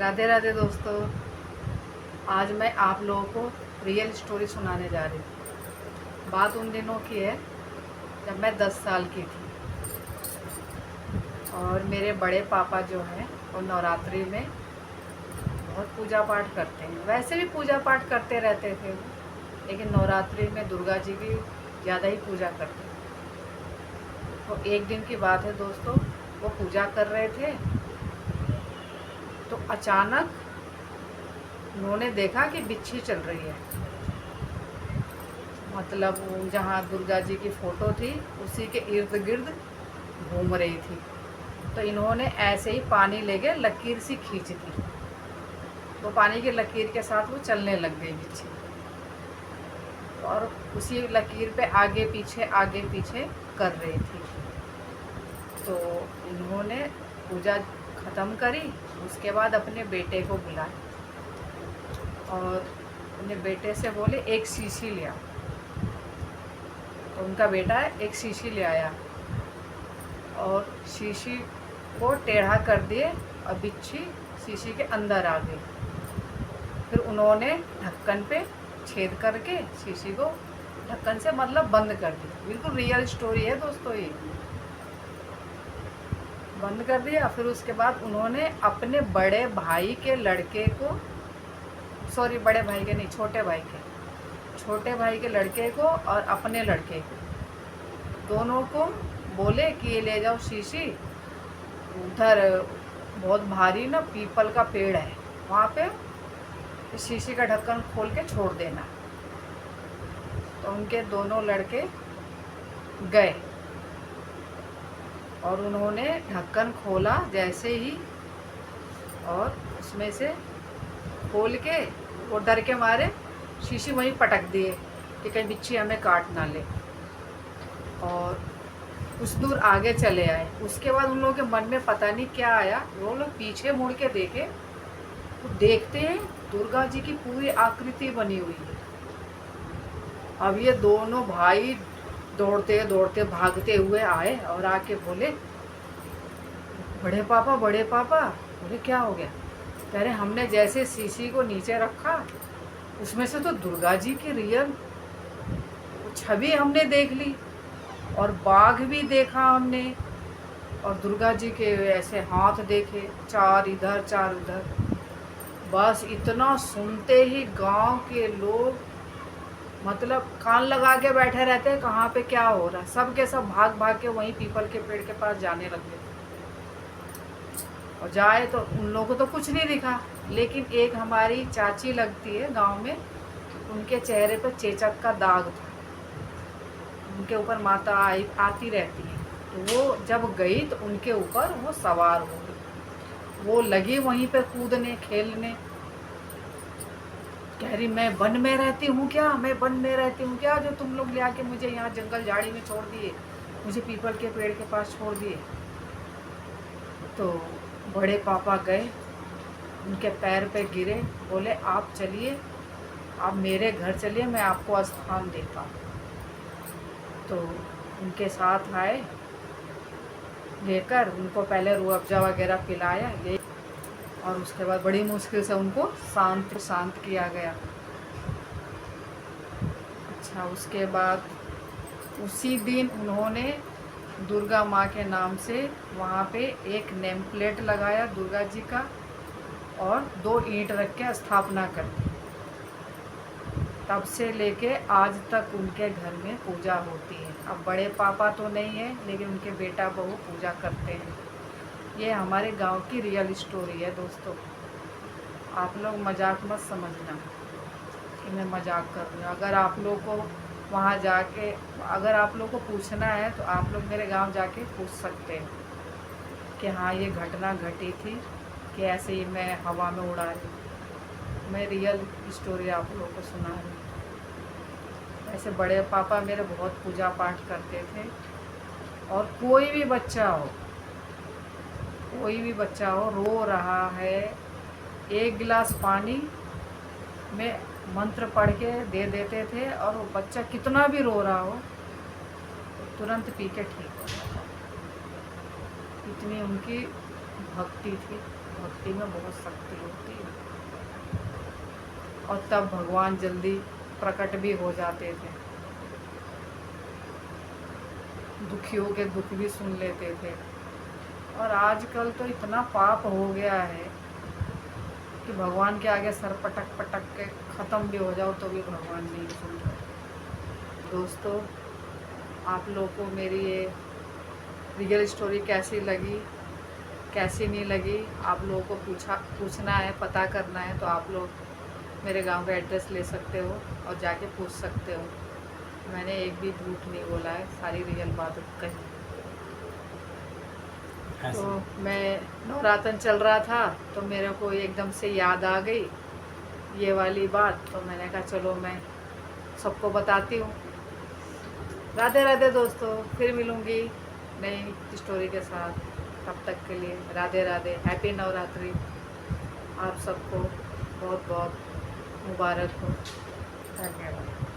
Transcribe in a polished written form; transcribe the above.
राधे राधे दोस्तों। आज मैं आप लोगों को रियल स्टोरी सुनाने जा रही हूँ। बात उन दिनों की है जब मैं 10 साल की थी और मेरे बड़े पापा जो हैं वो नवरात्रि में बहुत पूजा पाठ करते हैं। वैसे भी पूजा पाठ करते रहते थे वो, लेकिन नवरात्रि में दुर्गा जी की ज़्यादा ही पूजा करते हैं। तो एक दिन की बात है दोस्तों, वो पूजा कर रहे थे तो अचानक उन्होंने देखा कि बिच्छी चल रही है। मतलब जहाँ दुर्गा जी की फ़ोटो थी उसी के इर्द गिर्द घूम रही थी। तो इन्होंने ऐसे ही पानी लेके लकीर सी खींची थी, तो पानी की लकीर के साथ वो चलने लग गई बिच्छी, और उसी लकीर पे आगे पीछे कर रही थी। तो इन्होंने पूजा ख़त्म करी, उसके बाद अपने बेटे को बुलाया और अपने बेटे से बोले एक शीशी ले आओ। तो उनका बेटा एक शीशी ले आया और शीशी को टेढ़ा कर दिए और बिच्छी शीशी के अंदर आ गई। फिर उन्होंने ढक्कन पे छेद करके शीशी को ढक्कन से मतलब बंद कर दिया। बिल्कुल रियल स्टोरी है दोस्तों, ये बंद कर दिया। फिर उसके बाद उन्होंने अपने बड़े भाई के लड़के को, सॉरी बड़े भाई के नहीं, छोटे भाई के लड़के को और अपने लड़के को, दोनों को बोले कि ये ले जाओ शीशी, उधर बहुत भारी ना पीपल का पेड़ है, वहाँ पे इस शीशी का ढक्कन खोल के छोड़ देना। तो उनके दोनों लड़के गए और उन्होंने ढक्कन खोला जैसे ही, और उसमें से खोल के वो डर के मारे शीशी वहीं पटक दिए कि कहीं बिच्छी हमें काट ना ले, और कुछ दूर आगे चले आए। उसके बाद उन लोगों के मन में पता नहीं क्या आया, वो लोग पीछे मुड़ के देखे तो देखते हैं दुर्गा जी की पूरी आकृति बनी हुई है। अब ये दोनों भाई दौड़ते दौड़ते भागते हुए आए और आके बोले बड़े पापा बोले क्या हो गया? कह रहे हमने जैसे शीशी को नीचे रखा उसमें से तो दुर्गा जी की रियल छवि हमने देख ली, और बाघ भी देखा हमने, और दुर्गा जी के ऐसे हाथ देखे, चार इधर चार उधर। बस इतना सुनते ही गांव के लोग मतलब कान लगा के बैठे रहते हैं कहाँ पे क्या हो रहा है। सब के सब भाग भाग के वहीं पीपल के पेड़ के पास जाने लगे, और जाए तो उन लोगों को तो कुछ नहीं दिखा, लेकिन एक हमारी चाची लगती है गांव में, उनके चेहरे पर चेचक का दाग था। उनके ऊपर माता आती रहती है, तो वो जब गई तो उनके ऊपर वो सवार हो गई। वो लगी वहीं पे कूदने खेलने, कह रही मैं वन में रहती हूँ क्या, जो तुम लोग ले आके मुझे यहाँ जंगल झाड़ी में छोड़ दिए, मुझे पीपल के पेड़ के पास छोड़ दिए। तो बड़े पापा गए, उनके पैर पे गिरे, बोले आप चलिए, आप मेरे घर चलिए, मैं आपको स्थान देता हूँ। तो उनके साथ आए, लेकर उनको पहले रूह अफ़ज़ा वगैरह पिलाया ये, और उसके बाद बड़ी मुश्किल से उनको शांत किया गया। अच्छा, उसके बाद उसी दिन उन्होंने दुर्गा माँ के नाम से वहाँ पे एक नेम प्लेट लगाया दुर्गा जी का, और 2 ईंट रख के स्थापना कर दी। तब से लेके आज तक उनके घर में पूजा होती है। अब बड़े पापा तो नहीं है, लेकिन उनके बेटा बहू पूजा करते हैं। ये हमारे गांव की रियल स्टोरी है दोस्तों। आप लोग मजाक मत समझना कि मैं मजाक कर रही हूँ। अगर आप लोग को वहाँ जाके, अगर आप लोग को पूछना है तो आप लोग मेरे गांव जाके पूछ सकते हैं कि हाँ ये घटना घटी थी, कि ऐसे ही मैं हवा में उड़ा रही हूँ। मैं रियल स्टोरी आप लोगों को सुना रही हूँ। ऐसे बड़े पापा मेरे बहुत पूजा पाठ करते थे, और कोई भी बच्चा हो रो रहा है, 1 गिलास पानी में मंत्र पढ़ के दे देते थे, और वो बच्चा कितना भी रो रहा हो तो तुरंत पी के ठीक हो जाता। इतनी उनकी भक्ति थी। भक्ति में बहुत शक्ति होती है। और तब भगवान जल्दी प्रकट भी हो जाते थे, दुखियों के दुख भी सुन लेते थे। और आजकल तो इतना पाप हो गया है कि भगवान के आगे सर पटक पटक के ख़त्म भी हो जाओ तो भी भगवान नहीं सुन रहे। दोस्तों, आप लोगों को मेरी ये रियल स्टोरी कैसी लगी, कैसी नहीं लगी, आप लोगों को पूछना है, पता करना है तो आप लोग मेरे गांव का एड्रेस ले सकते हो और जाके पूछ सकते हो। मैंने एक भी झूठ नहीं बोला है, सारी रियल बात कही। तो मैं नवरात्र चल रहा था तो मेरे को एकदम से याद आ गई ये वाली बात, तो मैंने कहा चलो मैं सबको बताती हूँ। राधे राधे दोस्तों, फिर मिलूँगी नई स्टोरी के साथ। तब तक के लिए राधे राधे, हैप्पी नवरात्रि। आप सबको बहुत बहुत मुबारक हो। धन्यवाद।